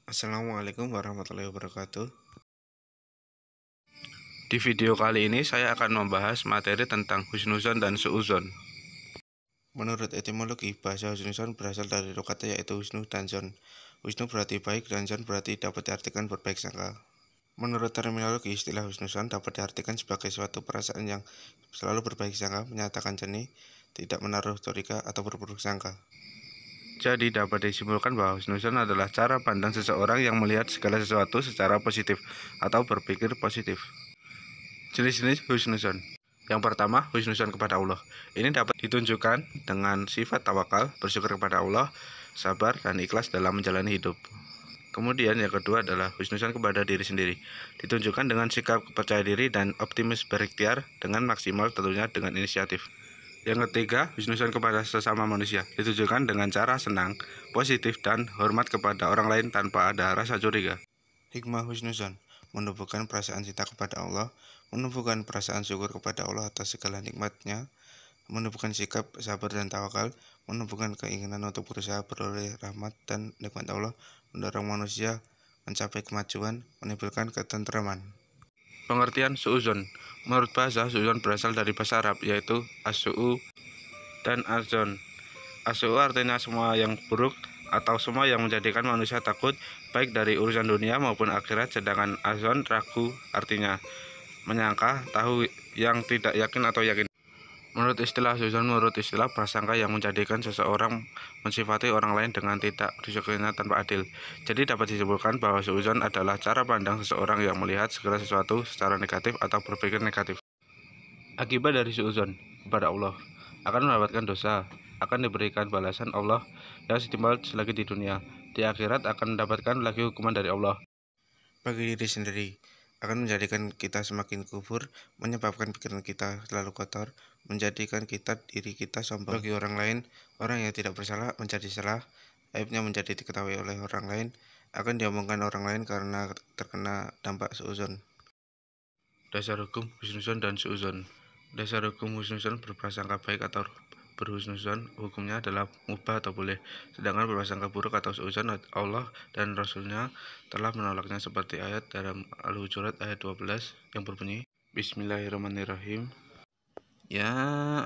Assalamualaikum warahmatullahi wabarakatuh. Di video kali ini saya akan membahas materi tentang husnuzon dan suuzon. Menurut etimologi, bahasa husnuzon berasal dari dua kata yaitu husnu dan zon. Husnu berarti baik dan zon berarti dapat diartikan berbaik sangka. Menurut terminologi, istilah husnuzon dapat diartikan sebagai suatu perasaan yang selalu berbaik sangka, menyatakan jernih, tidak menaruh curiga atau berburuk sangka. Jadi dapat disimpulkan bahwa husnuzon adalah cara pandang seseorang yang melihat segala sesuatu secara positif atau berpikir positif. Jenis-jenis husnuzon. Yang pertama, husnuzon kepada Allah. Ini dapat ditunjukkan dengan sifat tawakal, bersyukur kepada Allah, sabar, dan ikhlas dalam menjalani hidup. Kemudian yang kedua adalah husnuzon kepada diri sendiri. Ditunjukkan dengan sikap percaya diri dan optimis berikhtiar dengan maksimal, tentunya dengan inisiatif. Yang ketiga, husnuzon kepada sesama manusia. Ditujukan dengan cara senang, positif, dan hormat kepada orang lain tanpa ada rasa curiga. Hikmah husnuzon menumbuhkan perasaan cinta kepada Allah, menumbuhkan perasaan syukur kepada Allah atas segala nikmatnya, menumbuhkan sikap sabar dan tawakal, menumbuhkan keinginan untuk berusaha beroleh rahmat dan nikmat Allah, mendorong manusia mencapai kemajuan, menimbulkan ketentraman. Pengertian suuzon. Menurut bahasa, suuzon berasal dari bahasa Arab, yaitu as-su'u dan az-zon. As-su'u artinya semua yang buruk atau semua yang menjadikan manusia takut, baik dari urusan dunia maupun akhirat, sedangkan az-zon ragu artinya menyangka, tahu yang tidak yakin atau yakin. Menurut istilah suuzon, menurut istilah prasangka yang menjadikan seseorang mensifati orang lain dengan tidak disukai tanpa adil. Jadi dapat disimpulkan bahwa suuzon adalah cara pandang seseorang yang melihat segala sesuatu secara negatif atau berpikir negatif. Akibat dari suuzon kepada Allah akan mendapatkan dosa, akan diberikan balasan Allah yang setimpal selagi di dunia. Di akhirat akan mendapatkan lagi hukuman dari Allah. Bagi diri sendiri akan menjadikan kita semakin kufur, menyebabkan pikiran kita selalu kotor, menjadikan diri kita sombong. Bagi orang lain, orang yang tidak bersalah menjadi salah, aibnya menjadi diketahui oleh orang lain, akan diomongkan orang lain karena terkena dampak suuzon. Dasar hukum husnuzon dan suuzon. Dasar hukum husnuzon berprasangka baik atau berhusnuzon hukumnya adalah mubah atau boleh, sedangkan berprasangka buruk atau suuzon Allah dan Rasulnya telah menolaknya seperti ayat dalam Al-Hujurat ayat 12 yang berbunyi Bismillahirrahmanirrahim. Ya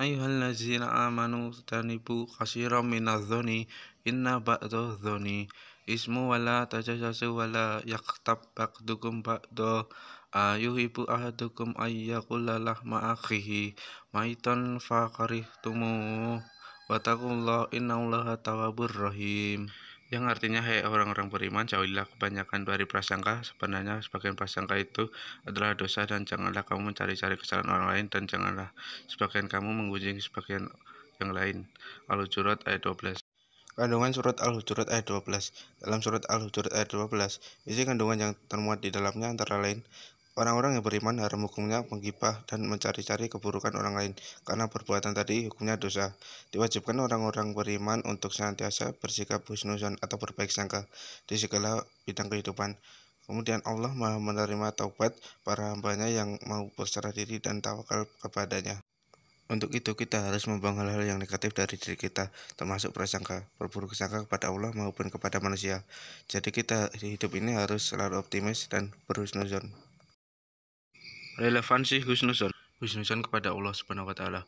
ayyuhallazina amanu tanibu katsiran minadh-dhoni inna ba'dadh-dhoni ismu wala tajassasu wala yaghtab ba'dukum ba'da ayuhibbu ahadukum ayyakula lahma akhihi maitan fakarihtumu wattaqullaha innallaha tawwabur rahim. Yang artinya, hai orang-orang beriman, jauhilah kebanyakan dari prasangka. Sebenarnya sebagian prasangka itu adalah dosa, dan janganlah kamu mencari-cari kesalahan orang lain, dan janganlah sebagian kamu menggunjing sebagian yang lain. Al-Hujurat ayat 12. Kandungan surat Al-Hujurat ayat 12. Dalam surat Al-Hujurat ayat 12, isi kandungan yang termuat di dalamnya antara lain, orang-orang yang beriman haram hukumnya menggibah dan mencari-cari keburukan orang lain, karena perbuatan tadi hukumnya dosa. Diwajibkan orang-orang beriman untuk senantiasa bersikap husnuzon atau berbaik sangka di segala bidang kehidupan. Kemudian Allah Maha menerima taubat para hambanya yang mau berserah diri dan tawakal kepadanya. Untuk itu kita harus membuang hal-hal yang negatif dari diri kita, termasuk prasangka, berburuk sangka kepada Allah maupun kepada manusia. Jadi kita di hidup ini harus selalu optimis dan berhusnuzon. Relevansi husnuzon. Husnuzon kepada Allah Subhanahu wa taala,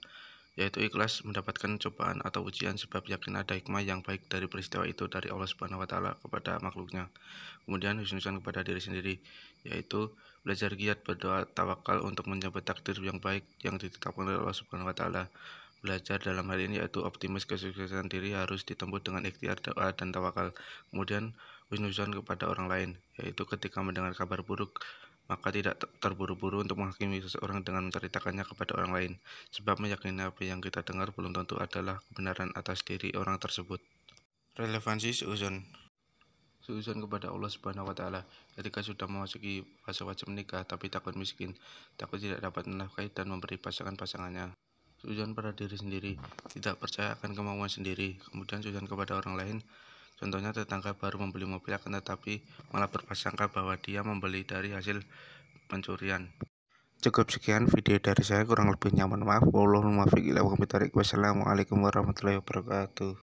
yaitu ikhlas mendapatkan cobaan atau ujian sebab yakin ada hikmah yang baik dari peristiwa itu dari Allah Subhanahu wa taala kepada makhluknya. Kemudian husnuzon kepada diri sendiri, yaitu belajar giat, berdoa, tawakal untuk menyambut takdir yang baik yang ditetapkan oleh Allah Subhanahu wa taala. Belajar dalam hal ini yaitu optimis kesuksesan diri harus ditempuh dengan ikhtiar, doa, dan tawakal. Kemudian husnuzon kepada orang lain, yaitu ketika mendengar kabar buruk maka tidak terburu-buru untuk menghakimi seseorang dengan menceritakannya kepada orang lain, sebab meyakini apa yang kita dengar belum tentu adalah kebenaran atas diri orang tersebut. Relevansi suuzon. Suuzon kepada Allah Subhanahu wa taala, ketika sudah memasuki fase wajib menikah tapi takut miskin, takut tidak dapat menafkahi dan memberi pasangan-pasangannya. Suuzon pada diri sendiri, tidak percaya akan kemauan sendiri. Kemudian suuzon kepada orang lain, contohnya tetangga baru membeli mobil akan tetapi malah berprasangka bahwa dia membeli dari hasil pencurian. Cukup sekian video dari saya, kurang lebihnya mohon maaf. Wassalamualaikum warahmatullahi wabarakatuh.